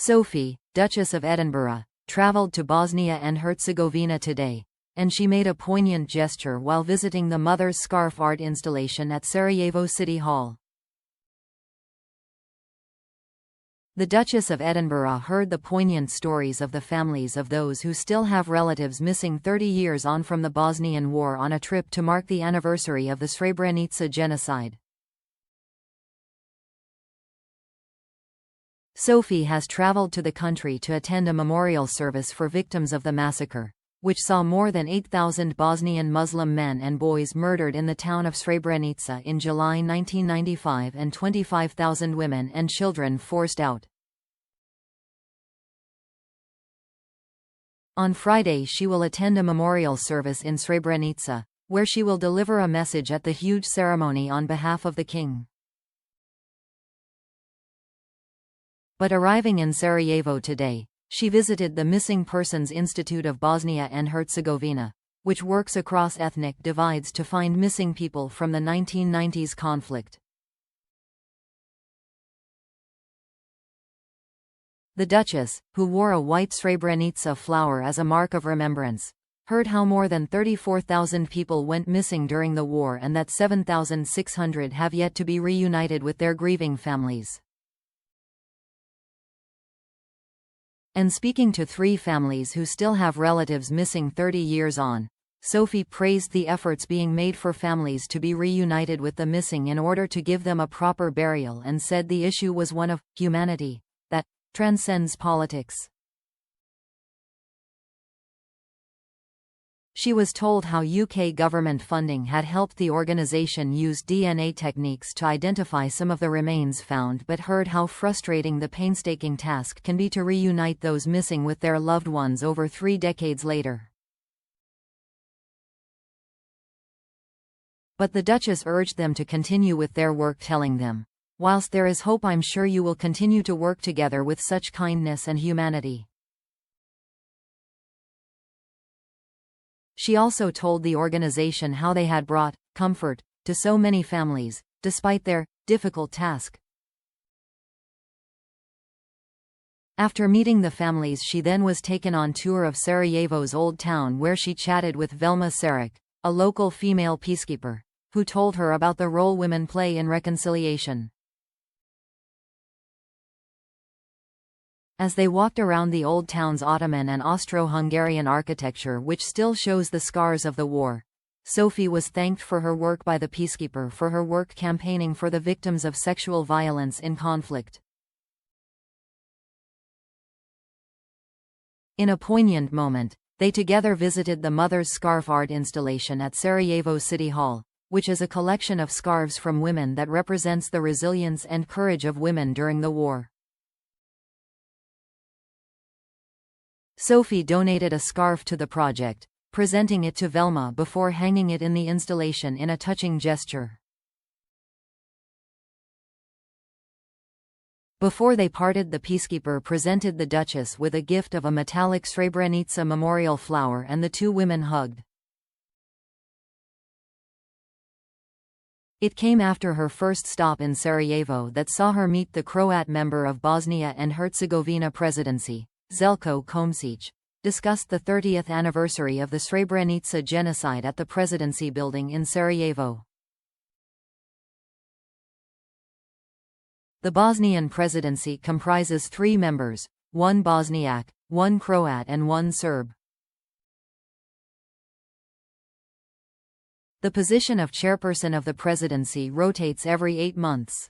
Sophie, Duchess of Edinburgh, travelled to Bosnia and Herzegovina today, and she made a poignant gesture while visiting the Mother's Scarf art installation at Sarajevo City Hall. The Duchess of Edinburgh heard the poignant stories of the families of those who still have relatives missing 30 years on from the Bosnian War on a trip to mark the anniversary of the Srebrenica Genocide. Sophie has travelled to the country to attend a memorial service for victims of the massacre, which saw more than 8,000 Bosnian Muslim men and boys murdered in the town of Srebrenica in July 1995 and 25,000 women and children forced out. On Friday she will attend a memorial service in Srebrenica, where she will deliver a message at the huge ceremony on behalf of the king. But arriving in Sarajevo today, she visited the Missing Persons Institute of Bosnia and Herzegovina, which works across ethnic divides to find missing people from the 1990s conflict. The Duchess, who wore a white Srebrenica flower as a mark of remembrance, heard how more than 34,000 people went missing during the war and that 7,600 have yet to be reunited with their grieving families. And speaking to 3 families who still have relatives missing 30 years on, Sophie praised the efforts being made for families to be reunited with the missing in order to give them a proper burial and said the issue was one of humanity that transcends politics. She was told how UK government funding had helped the organisation use DNA techniques to identify some of the remains found, but heard how frustrating the painstaking task can be to reunite those missing with their loved ones over 3 decades later. But the Duchess urged them to continue with their work, telling them, "Whilst there is hope, I'm sure you will continue to work together with such kindness and humanity." She also told the organization how they had brought comfort to so many families, despite their difficult task. After meeting the families, she then was taken on tour of Sarajevo's old town, where she chatted with Velma Saric, a local female peacekeeper, who told her about the role women play in reconciliation. As they walked around the old town's Ottoman and Austro-Hungarian architecture, which still shows the scars of the war, Sophie was thanked for her work by the peacekeeper for her work campaigning for the victims of sexual violence in conflict. In a poignant moment, they together visited the Mother's Scarf art installation at Sarajevo City Hall, which is a collection of scarves from women that represents the resilience and courage of women during the war. Sophie donated a scarf to the project, presenting it to Velma before hanging it in the installation in a touching gesture. Before they parted, the peacekeeper presented the Duchess with a gift of a metallic Srebrenica memorial flower, and the 2 women hugged. It came after her first stop in Sarajevo that saw her meet the Croat member of Bosnia and Herzegovina presidency, Željko Komšić, discussed the 30th anniversary of the Srebrenica genocide at the presidency building in Sarajevo. The Bosnian presidency comprises 3 members, 1 Bosniak, 1 Croat and 1 Serb. The position of chairperson of the presidency rotates every 8 months.